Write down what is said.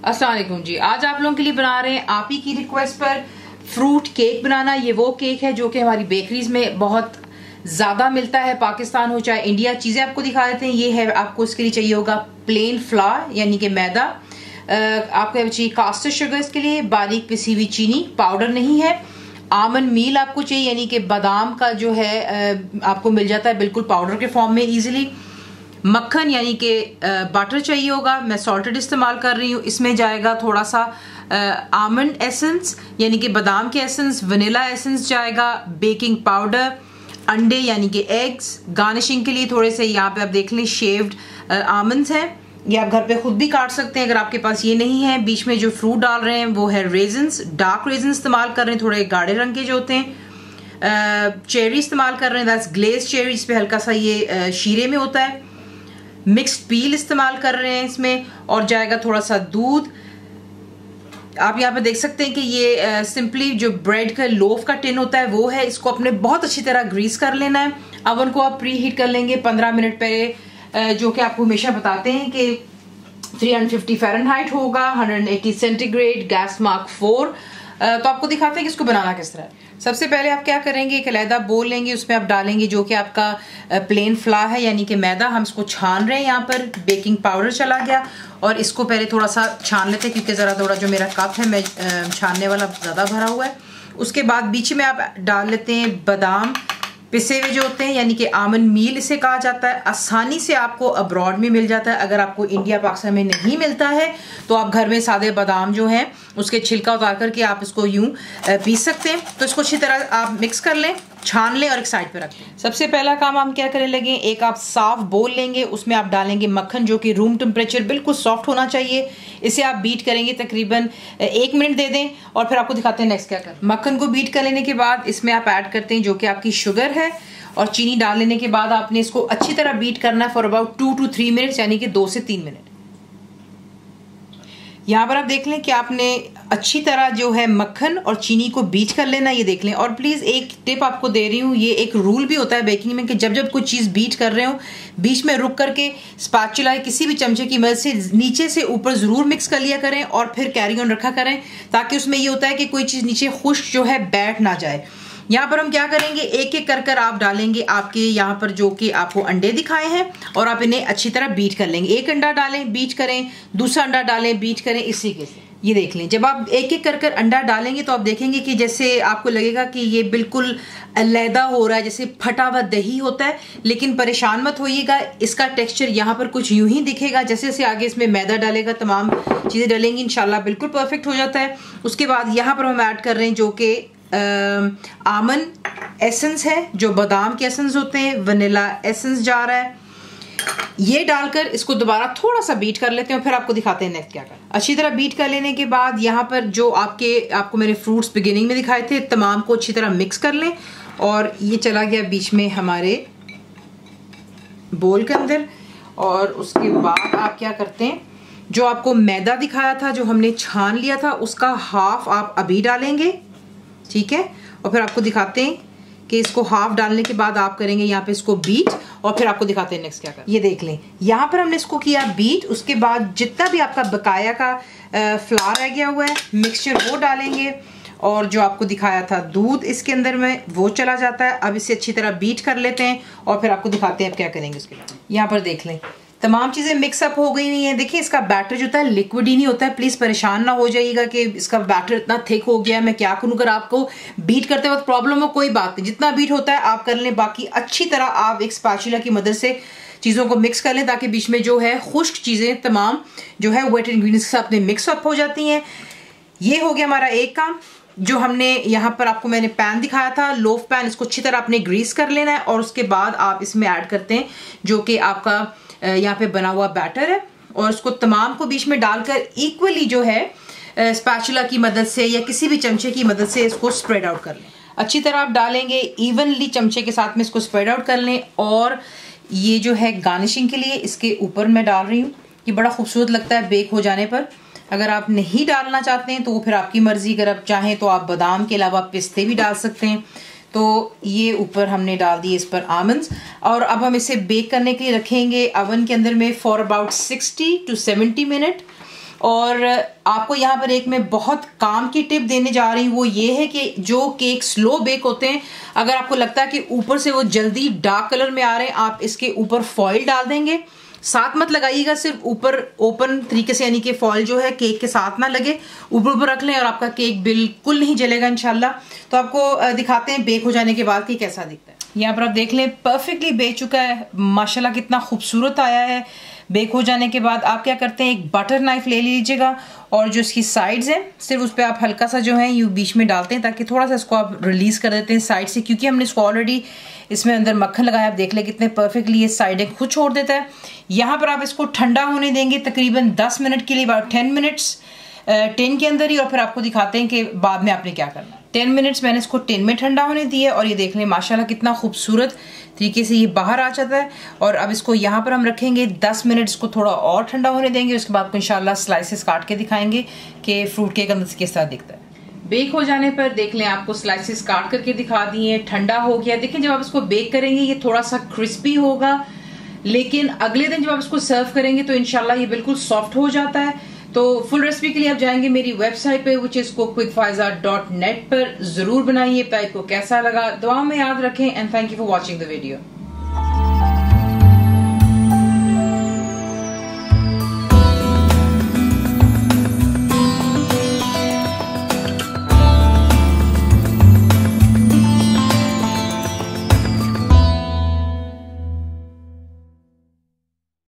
अस्सलाम वालेकुम जी। आज आप लोगों के लिए बना रहे हैं आप ही की रिक्वेस्ट पर फ्रूट केक बनाना। ये वो केक है जो कि हमारी बेकरीज में बहुत ज़्यादा मिलता है, पाकिस्तान हो चाहे इंडिया। चीज़ें आपको दिखा देते हैं। ये है, आपको इसके लिए चाहिए होगा प्लेन फ्लावर यानी कि मैदा। आपको चाहिए कास्टर शुगर, इसके लिए बारीक पिसी हुई चीनी, पाउडर नहीं है। आमंड मील आपको चाहिए यानी कि बादाम का जो है आपको मिल जाता है बिल्कुल पाउडर के फॉर्म में ईजिली। मक्खन यानी कि बटर चाहिए होगा, मैं सॉल्टेड इस्तेमाल कर रही हूँ। इसमें जाएगा थोड़ा सा आमंड एसेंस यानी कि बादाम के एसेंस, वनीला एसेंस जाएगा, बेकिंग पाउडर, अंडे यानी कि एग्स। गार्निशिंग के लिए थोड़े से यहाँ पे आप देख लें शेव्ड आमंड्स हैं, ये आप घर पे खुद भी काट सकते हैं अगर आपके पास ये नहीं है। बीच में जो फ्रूट डाल रहे हैं वो है रेजन्स, डार्क रेजन इस्तेमाल कर रहे हैं, थोड़े गाढ़े रंग के जो होते हैं। चेरी इस्तेमाल कर रहे हैं, दैट्स ग्लेज चेरी, जिस पे हल्का सा ये शीरे में होता है। मिक्स्ड पील इस्तेमाल कर रहे हैं इसमें, और जाएगा थोड़ा सा दूध। आप यहाँ पे देख सकते हैं कि ये सिंपली जो ब्रेड का लोफ का टिन होता है वो है। इसको अपने बहुत अच्छी तरह ग्रीस कर लेना है। अवन को आप प्री हीट कर लेंगे 15 मिनट पहले, जो कि आपको हमेशा बताते हैं कि 350 फ़ारेनहाइट होगा, 180 सेंटीग्रेड, गैस मार्क 4। तो आपको दिखाते हैं कि इसको बनाना किस तरह है। सबसे पहले आप क्या करेंगे, एक अलहदा बोल लेंगे, उसमें आप डालेंगे जो कि आपका प्लेन फ्लावर है यानी कि मैदा। हम इसको छान रहे हैं, यहाँ पर बेकिंग पाउडर चला गया और इसको पहले थोड़ा सा छान लेते हैं क्योंकि ज़रा थोड़ा जो मेरा कप है मैं छानने वाला ज़्यादा भरा हुआ है। उसके बाद बीच में आप डाल लेते हैं बादाम पिसे हुए जो होते हैं यानी कि आमंड मील इसे कहा जाता है। आसानी से आपको अब्रॉड में मिल जाता है। अगर आपको इंडिया पाकिस्तान में नहीं मिलता है तो आप घर में सादे बादाम जो हैं उसके छिलका उतार करके आप इसको यूं पीस सकते हैं। तो इसको अच्छी तरह आप मिक्स कर लें, छान लें और एक साइड पे रख लें। सबसे पहला काम हम क्या करें लगे, एक आप साफ बोल लेंगे, उसमें आप डालेंगे मक्खन जो कि रूम टेम्परेचर बिल्कुल सॉफ्ट होना चाहिए। इसे आप बीट करेंगे तकरीबन 1 मिनट दे दें और फिर आपको दिखाते हैं नेक्स्ट क्या करें। मक्खन को बीट कर लेने के बाद इसमें आप ऐड करते हैं जो कि आपकी शुगर है, और चीनी डाल लेने के बाद आपने इसको अच्छी तरह बीट करना है फॉर अबाउट 2 to 3 मिनट्स यानी कि 2 से 3 मिनट। यहाँ पर आप देख लें कि आपने अच्छी तरह जो है मक्खन और चीनी को बीट कर लेना, ये देख लें। और प्लीज़ एक टिप आपको दे रही हूँ, ये एक रूल भी होता है बेकिंग में कि जब जब कोई चीज़ बीट कर रहे हो बीच में रुक करके स्पैचुला किसी भी चमचे की मदद से नीचे से ऊपर ज़रूर मिक्स कर लिया करें और फिर कैरी ऑन रखा करें, ताकि उसमें ये होता है कि कोई चीज़ नीचे खुश्क जो है बैठ ना जाए। यहाँ पर हम क्या करेंगे, एक एक कर कर आप डालेंगे आपके यहाँ पर जो कि आपको अंडे दिखाए हैं और आप इन्हें अच्छी तरह बीट कर लेंगे। एक अंडा डालें, बीट करें, दूसरा अंडा डालें, बीट करें, इस तरीके से। ये देख लें, जब आप एक एक कर कर अंडा डालेंगे तो आप देखेंगे कि जैसे आपको लगेगा कि ये बिल्कुल अलहदा हो रहा है, जैसे फटा हुआ दही होता है। लेकिन परेशान मत होइएगा, इसका टेक्सचर यहाँ पर कुछ यूं ही दिखेगा। जैसे जैसे आगे इसमें मैदा डालेगा, तमाम चीज़ें डालेंगी, इंशाल्लाह बिल्कुल परफेक्ट हो जाता है। उसके बाद यहाँ पर हम ऐड कर रहे हैं जो कि आमंड एसेंस है, जो बादाम के एसेंस होते हैं, वनीला एसेंस जा रहा है। ये डालकर इसको दोबारा थोड़ा सा बीट कर लेते हैं और फिर आपको दिखाते हैं नेक्स्ट क्या करना। अच्छी तरह बीट कर लेने के बाद यहाँ पर जो आपको मैंने फ्रूट्स बिगिनिंग में दिखाए थे, तमाम को अच्छी तरह मिक्स कर लें। और ये चला गया बीच में हमारे बोल के अंदर। और उसके बाद आप क्या करते हैं, जो आपको मैदा दिखाया था जो हमने छान लिया था उसका हाफ आप अभी डालेंगे, ठीक है। और फिर आपको दिखाते हैं कि इसको हाफ डालने के बाद आप करेंगे यहाँ पे इसको बीट, और फिर आपको दिखाते हैं नेक्स्ट क्या करना। ये देख लें, यहाँ पर हमने इसको किया बीट। उसके बाद जितना भी आपका बकाया का फ्लावर रह गया हुआ है मिक्सचर वो डालेंगे, और जो आपको दिखाया था दूध इसके अंदर में वो चला जाता है। अब इसे अच्छी तरह बीट कर लेते हैं और फिर आपको दिखाते हैं आप क्या करेंगे उसके बाद। यहाँ पर देख लें तमाम चीज़ें मिक्सअप हो गई नहीं है। देखिए इसका बैटर जो होता है लिक्विड ही नहीं होता है। प्लीज़ परेशान ना हो जाइएगा कि इसका बैटर इतना थिक हो गया है, मैं क्या करूँ। अगर आपको बीट करते वक्त प्रॉब्लम हो कोई बात नहीं, जितना बीट होता है आप कर लें। बाकी अच्छी तरह आप एक स्पैचुला की मदद से चीज़ों को मिक्स कर लें ताकि बीच में जो है खुश्क चीज़ें तमाम जो है वेट इंग्रीडियंट्स के साथ में मिक्सअप हो जाती हैं। ये हो गया हमारा एक काम। जो हमने यहाँ पर आपको मैंने पैन दिखाया था, लोफ पैन, इसको अच्छी तरह आपने ग्रीस कर लेना है। और उसके बाद आप इसमें ऐड करते हैं जो कि आपका यहाँ पे बना हुआ बैटर है, और इसको तमाम को बीच में डालकर इक्वली जो है स्पैचुला की मदद से या किसी भी चमचे की मदद से इसको स्प्रेड आउट कर लें। अच्छी तरह आप डालेंगे, इवनली चमचे के साथ में इसको स्प्रेड आउट कर लें। और ये जो है गार्निशिंग के लिए इसके ऊपर मैं डाल रही हूँ, ये बड़ा खूबसूरत लगता है बेक हो जाने पर। अगर आप नहीं डालना चाहते हैं तो फिर आपकी मर्जी, अगर आप चाहें तो आप बादाम के अलावा पिस्ते भी डाल सकते हैं। तो ये ऊपर हमने डाल दिए इस पर आमंड्स, और अब हम इसे बेक करने के लिए रखेंगे अवन के अंदर में फॉर अबाउट 60 to 70 मिनट। और आपको यहाँ पर एक मैं बहुत काम की टिप देने जा रही हूँ, वो ये है कि जो केक स्लो बेक होते हैं, अगर आपको लगता है कि ऊपर से वो जल्दी डार्क कलर में आ रहे हैं, आप इसके ऊपर फॉइल डाल देंगे। साथ मत लगाइएगा, सिर्फ ऊपर ओपन तरीके से, यानी कि फॉइल जो है केक के साथ ना लगे, ऊपर रख लें और आपका केक बिल्कुल नहीं जलेगा इंशाल्लाह। तो आपको दिखाते हैं बेक हो जाने के बाद कि कैसा दिखता है। यहाँ पर आप देख लें परफेक्टली बेक चुका है, माशाल्लाह कितना खूबसूरत आया है। बेक हो जाने के बाद आप क्या करते हैं, एक बटर नाइफ ले लीजिएगा और जो इसकी साइड्स हैं सिर्फ उस पर आप हल्का सा जो है यू बीच में डालते हैं, ताकि थोड़ा सा इसको आप रिलीज कर देते हैं साइड से, क्योंकि हमने इसको ऑलरेडी इसमें अंदर मक्खन लगाया। आप देख लें कितने परफेक्टली ये साइडें खुद छोड़ देता है। यहाँ पर आप इसको ठंडा होने देंगे तकरीबन 10 मिनट के लिए, about 10 मिनट्स टिन के अंदर ही, और फिर आपको दिखाते हैं कि बाद में आपने क्या करना है। 10 मिनट्स मैंने इसको टिन में ठंडा होने दिया और ये देख लें माशाल्लाह कितना खूबसूरत तरीके से ये बाहर आ जाता है। और अब इसको यहाँ पर हम रखेंगे 10 मिनट, इसको थोड़ा और ठंडा होने देंगे। उसके बाद इंशाल्लाह स्लाइसेस काट के दिखाएंगे कि फ्रूट केक अंदर से किस तरह दिखता है। बेक हो जाने पर देख लें आपको स्लाइसेस काट करके दिखा दिए, ठंडा हो गया। देखें जब आप इसको बेक करेंगे ये थोड़ा सा क्रिस्पी होगा, लेकिन अगले दिन जब आप इसको सर्व करेंगे तो इंशाल्लाह ये बिल्कुल सॉफ्ट हो जाता है। तो फुल रेसिपी के लिए आप जाएंगे मेरी वेबसाइट पे which is cookWithFaiza.net पर। जरूर बनाइए, आपको कैसा लगा दुआ में याद रखें, and thank you for watching the video.